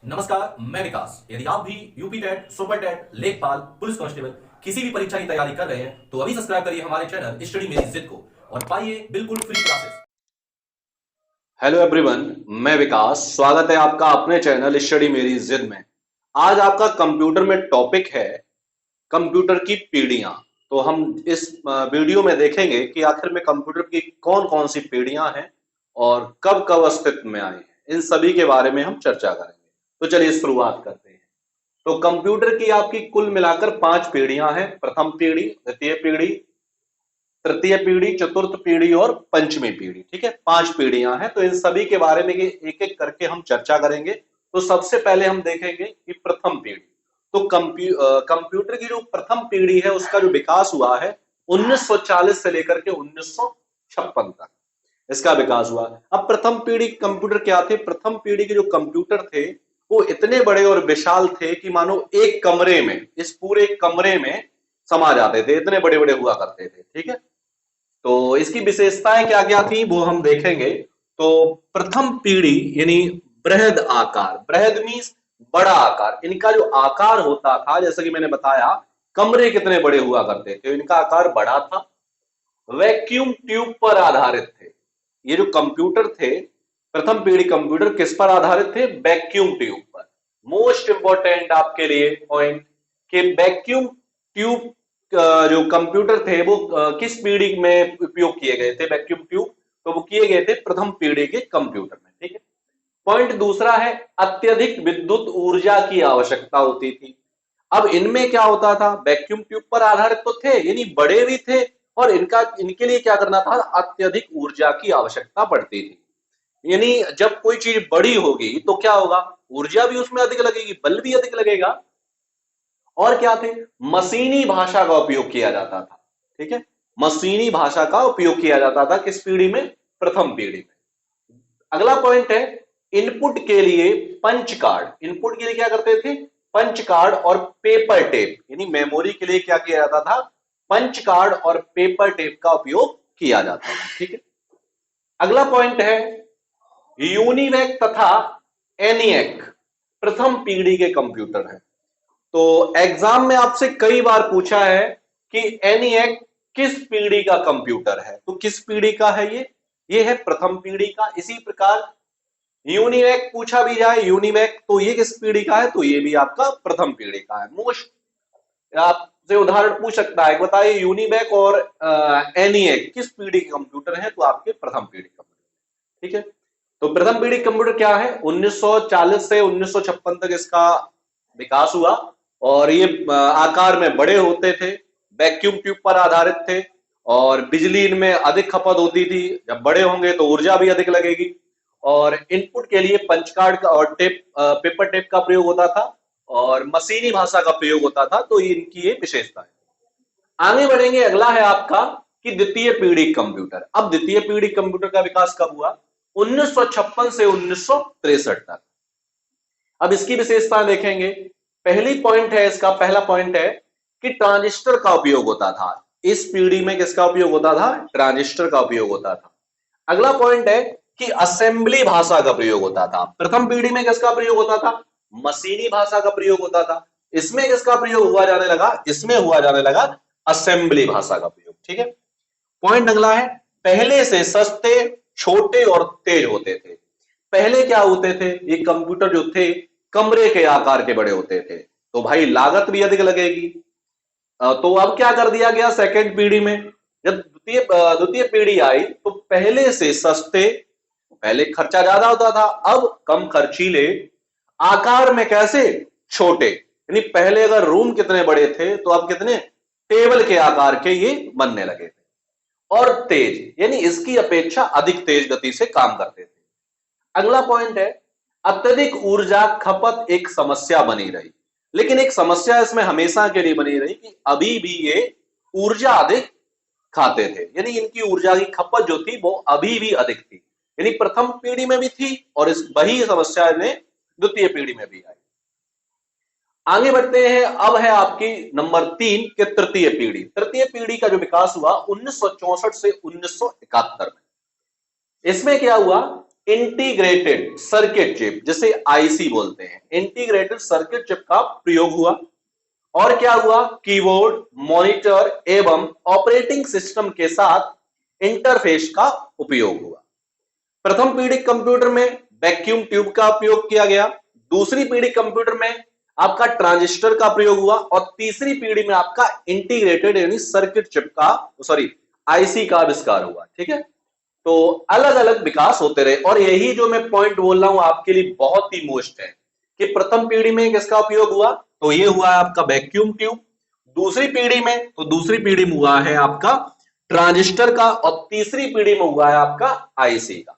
नमस्कार, मैं विकास। यदि आप भी यूपी टेट, सुपर टेट, लेखपाल, पुलिस कांस्टेबल किसी भी परीक्षा की तैयारी कर रहे हैं तो अभी सब्सक्राइब करिए हमारे चैनल स्टडी मेरी जिद को और पाइए बिल्कुल फ्री क्लासेस। हेलो एवरीवन, मैं विकास। स्वागत है आपका अपने चैनल स्टडी मेरी जिद में। आज आपका कंप्यूटर में टॉपिक है कंप्यूटर की पीढ़ियां। तो हम इस वीडियो में देखेंगे कि आखिर में कंप्यूटर की कौन कौन सी पीढ़ियां हैं और कब कब अस्तित्व में आई हैं। इन सभी के बारे में हम चर्चा करेंगे। तो चलिए शुरुआत करते हैं। तो कंप्यूटर की आपकी कुल मिलाकर 5 पीढ़ियां हैं। प्रथम पीढ़ी, द्वितीय पीढ़ी, तृतीय पीढ़ी, चतुर्थ पीढ़ी और पंचमी पीढ़ी। ठीक है, 5 पीढ़ियां हैं। तो इन सभी के बारे में एक एक करके हम चर्चा करेंगे। तो सबसे पहले हम देखेंगे कि प्रथम पीढ़ी। तो कंप्यूटर की जो प्रथम पीढ़ी है उसका जो विकास हुआ है 1940 से लेकर के 1956 तक इसका विकास हुआ। अब प्रथम पीढ़ी कंप्यूटर क्या थे? प्रथम पीढ़ी के जो कंप्यूटर थे वो इतने बड़े और विशाल थे कि मानो एक कमरे में, इस पूरे कमरे में समा जाते थे। इतने बड़े बड़े हुआ करते थे। ठीक है, तो इसकी विशेषताएं क्या क्या थी वो हम देखेंगे। तो प्रथम पीढ़ी यानी बृहद आकार, बृहद मीन्स बड़ा आकार। इनका जो आकार होता था, जैसा कि मैंने बताया, कमरे कितने बड़े हुआ करते थे, इनका आकार बड़ा था। वैक्यूम ट्यूब पर आधारित थे। ये जो कंप्यूटर थे, प्रथम पीढ़ी कंप्यूटर किस पर आधारित थे? वैक्यूम ट्यूब पर। मोस्ट इंपॉर्टेंट आपके लिए पॉइंट कि वैक्यूम ट्यूब जो कंप्यूटर थे वो किस पीढ़ी में उपयोग किए गए थे? वैक्यूम ट्यूब तो वो किए गए थे प्रथम पीढ़ी के कंप्यूटर में। ठीक है, पॉइंट दूसरा है अत्यधिक विद्युत ऊर्जा की आवश्यकता होती थी। अब इनमें क्या होता था? वैक्यूम ट्यूब पर आधारित तो थे, यानी बड़े भी थे, और इनके लिए क्या करना था? अत्यधिक ऊर्जा की आवश्यकता पड़ती थी। यानी जब कोई चीज बड़ी होगी तो क्या होगा? ऊर्जा भी उसमें अधिक लगेगी, बल भी अधिक लगेगा। और क्या थे? मशीनी भाषा का उपयोग किया जाता था। ठीक है, मशीनी भाषा का उपयोग किया जाता था किस पीढ़ी में? प्रथम पीढ़ी में। अगला पॉइंट है इनपुट के लिए पंच कार्ड। इनपुट के लिए क्या करते थे? पंच कार्ड और पेपर टेप, यानी मेमोरी के लिए क्या किया जाता था? पंच कार्ड और पेपर टेप का उपयोग किया जाता था। ठीक है, अगला पॉइंट है यूनिवैक तथा एनिएक प्रथम पीढ़ी के कंप्यूटर है। तो एग्जाम में आपसे कई बार पूछा है कि एनिएक किस पीढ़ी का कंप्यूटर है। तो किस पीढ़ी का है ये है प्रथम पीढ़ी का। इसी प्रकार यूनिवैक पूछा भी जाए, यूनिवैक तो ये किस पीढ़ी का है? तो ये भी आपका प्रथम पीढ़ी का है। मोस्ट आपसे उदाहरण पूछ सकता है, बताइए यूनिवैक और एनिएक किस पीढ़ी के कंप्यूटर है? तो आपके प्रथम पीढ़ी कंप्यूटर। ठीक है, तो प्रथम पीढ़ी कंप्यूटर क्या है? 1940 से 1956 तक इसका विकास हुआ और ये आकार में बड़े होते थे, वैक्यूम ट्यूब पर आधारित थे और बिजली इनमें अधिक खपत होती थी। जब बड़े होंगे तो ऊर्जा भी अधिक लगेगी। और इनपुट के लिए पंच कार्ड का और पेपर टेप का प्रयोग होता था और मशीनी भाषा का प्रयोग होता था। तो इनकी ये विशेषता है। आगे बढ़ेंगे, अगला है आपका कि द्वितीय पीढ़ी कंप्यूटर। अब द्वितीय पीढ़ी कंप्यूटर का विकास कब हुआ? 1956 से 1963 तक। अब इसकी विशेषता देखेंगे। पहली पॉइंट है इसका, पहला पॉइंट है कि ट्रांजिस्टर का उपयोग होता था। इस पीढ़ी में किसका उपयोग होता था? ट्रांजिस्टर का उपयोग होता था। अगला पॉइंट है कि असेंबली भाषा का प्रयोग होता था। प्रथम पीढ़ी में किसका प्रयोग होता था? मशीनी भाषा का प्रयोग होता था। इसमें किसका प्रयोग हुआ जाने लगा? इसमें हुआ जाने लगा असेंबली भाषा का प्रयोग। ठीक है, पॉइंट अगला है पहले से सस्ते, छोटे और तेज होते थे। पहले क्या होते थे? ये कंप्यूटर जो थे कमरे के आकार के बड़े होते थे, तो भाई लागत भी अधिक लगेगी। तो अब क्या कर दिया गया सेकंड पीढ़ी में? जब द्वितीय पीढ़ी आई तो पहले से सस्ते, पहले खर्चा ज्यादा होता था, अब कम खर्चीले, आकार में कैसे? छोटे। यानी पहले अगर रूम कितने बड़े थे तो अब कितने? टेबल के आकार के ये बनने लगे थे। और तेज, यानी इसकी अपेक्षा अधिक तेज गति से काम करते थे। अगला पॉइंट है अत्यधिक ऊर्जा खपत एक समस्या बनी रही। लेकिन एक समस्या इसमें हमेशा के लिए बनी रही कि अभी भी ये ऊर्जा अधिक खाते थे, यानी इनकी ऊर्जा की खपत जो थी वो अभी भी अधिक थी। यानी प्रथम पीढ़ी में भी थी और इस वही समस्या ने द्वितीय पीढ़ी में भी आई। आगे बढ़ते हैं, अब है आपकी नंबर 3 के तृतीय पीढ़ी। तृतीय पीढ़ी का जो विकास हुआ 1964 से 1971 में। इसमें क्या हुआ इंटीग्रेटेड सर्किट चिप, जिसे आईसी बोलते हैं, इंटीग्रेटेड सर्किट चिप का प्रयोग हुआ। और क्या हुआ, कीबोर्ड, मॉनिटर एवं ऑपरेटिंग सिस्टम के साथ इंटरफेस का उपयोग हुआ। प्रथम पीढ़ी कंप्यूटर में वैक्यूम ट्यूब का उपयोग किया गया, दूसरी पीढ़ी कंप्यूटर में आपका ट्रांजिस्टर का प्रयोग हुआ और तीसरी पीढ़ी में आपका इंटीग्रेटेड यानी सर्किट चिप का आईसी का आविष्कार हुआ। ठीक है, तो अलग अलग विकास होते रहे और यही जो मैं पॉइंट बोल रहा हूं आपके लिए बहुत ही मोस्ट है कि प्रथम पीढ़ी में किसका उपयोग हुआ, तो ये हुआ है आपका वैक्यूम ट्यूब। दूसरी पीढ़ी में, तो दूसरी पीढ़ी में हुआ है आपका ट्रांजिस्टर का और तीसरी पीढ़ी में हुआ है आपका आईसी का।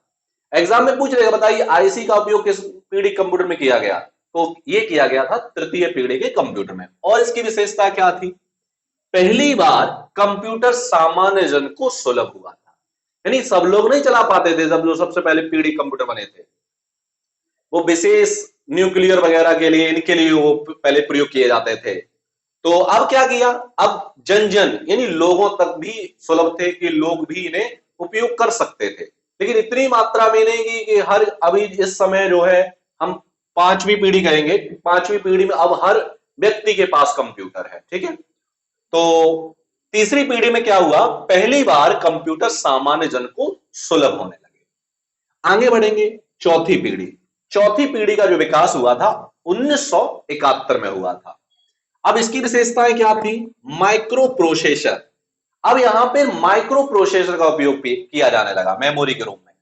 एग्जाम में पूछ रहेगा, बताइए आईसी का उपयोग किस पीढ़ी कंप्यूटर में किया गया, तो ये किया गया था तृतीय पीढ़ी के कंप्यूटर में। और इसकी विशेषता क्या थी, पहली बार कंप्यूटर सामान्य जन को सुलभ हुआ था, यानी सब लोग नहीं चला पाते थे। जब जो सबसे पहले पीढ़ी कंप्यूटर बने थे, वो विशेष न्यूक्लियर वगैरह के लिए, इनके लिए वो पहले प्रयोग किए जाते थे। तो अब क्या किया, अब जन जन यानी लोगों तक भी सुलभ थे कि लोग भी इन्हें उपयोग कर सकते थे, लेकिन इतनी मात्रा में नहीं कि हर, अभी इस समय जो है हम पांचवी पीढ़ी कहेंगे, पांचवी पीढ़ी में अब हर व्यक्ति के पास कंप्यूटर है। ठीक है, तो तीसरी पीढ़ी में क्या हुआ, पहली बार कंप्यूटर सामान्य जन को सुलभ होने लगे। आगे बढ़ेंगे, चौथी पीढ़ी। चौथी पीढ़ी का जो विकास हुआ था 1971 में हुआ था। अब इसकी विशेषताएं क्या थी, माइक्रो प्रोसेसर। अब यहां पे माइक्रो प्रोसेसर का उपयोग किया जाने लगा मेमोरी के रूप में,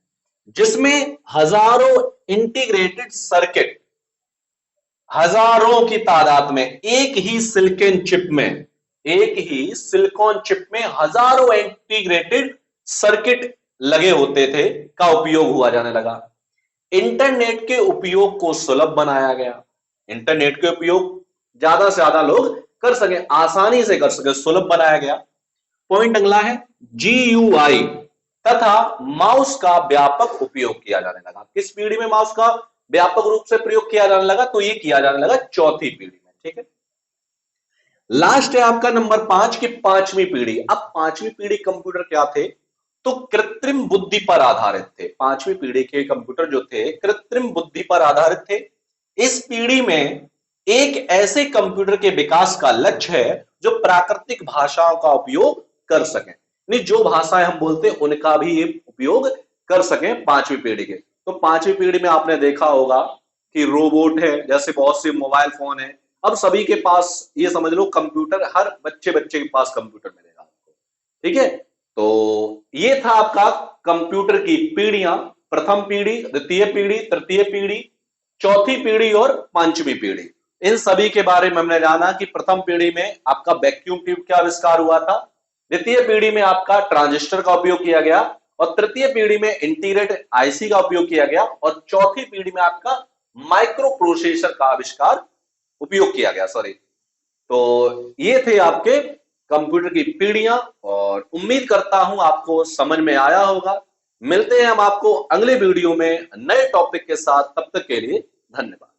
जिसमें हजारों इंटीग्रेटेड सर्किट, हजारों की तादाद में एक ही सिलिकॉन चिप में, एक ही सिलिकॉन चिप में हजारों इंटीग्रेटेड सर्किट लगे होते थे का उपयोग हुआ जाने लगा। इंटरनेट के उपयोग को सुलभ बनाया गया, इंटरनेट के उपयोग ज्यादा से ज्यादा लोग कर सके, आसानी से कर सके, सुलभ बनाया गया। पॉइंट अगला है, जीयूआई तथा माउस का व्यापक उपयोग किया जाने लगा। किस पीढ़ी में माउस का व्यापक रूप से प्रयोग किया जाने लगा, तो ये किया जाने लगा चौथी पीढ़ी में। ठीक है, लास्ट है आपका नंबर 5 की पांचवी पीढ़ी। अब पांचवी पीढ़ी कंप्यूटर क्या थे, तो कृत्रिम बुद्धि पर आधारित थे। पांचवी पीढ़ी के कंप्यूटर जो थे कृत्रिम बुद्धि पर आधारित थे। इस पीढ़ी में एक ऐसे कंप्यूटर के विकास का लक्ष्य है जो प्राकृतिक भाषाओं का उपयोग कर सकें, नहीं जो भाषाएं हम बोलते हैं उनका भी ये उपयोग कर सकें पांचवी पीढ़ी के। तो पांचवी पीढ़ी में आपने देखा होगा कि रोबोट है, जैसे बहुत से मोबाइल फोन है, अब सभी के पास ये समझ लो कंप्यूटर, हर बच्चे के पास कंप्यूटर मिलेगा आपको। ठीक है, तो ये था आपका कंप्यूटर की पीढ़ियां, प्रथम पीढ़ी, द्वितीय पीढ़ी, तृतीय पीढ़ी, चौथी पीढ़ी और पांचवी पीढ़ी। इन सभी के बारे में हमने जाना कि प्रथम पीढ़ी में आपका वैक्यूम ट्यूब का आविष्कार हुआ था, द्वितीय पीढ़ी में आपका ट्रांजिस्टर का उपयोग किया गया और तृतीय पीढ़ी में इंटीग्रेटेड आईसी का उपयोग किया गया और चौथी पीढ़ी में आपका माइक्रो प्रोसेसर का आविष्कार उपयोग किया गया। तो ये थे आपके कंप्यूटर की पीढ़ियां और उम्मीद करता हूं आपको समझ में आया होगा। मिलते हैं हम आपको अगले वीडियो में नए टॉपिक के साथ, तब तक के लिए धन्यवाद।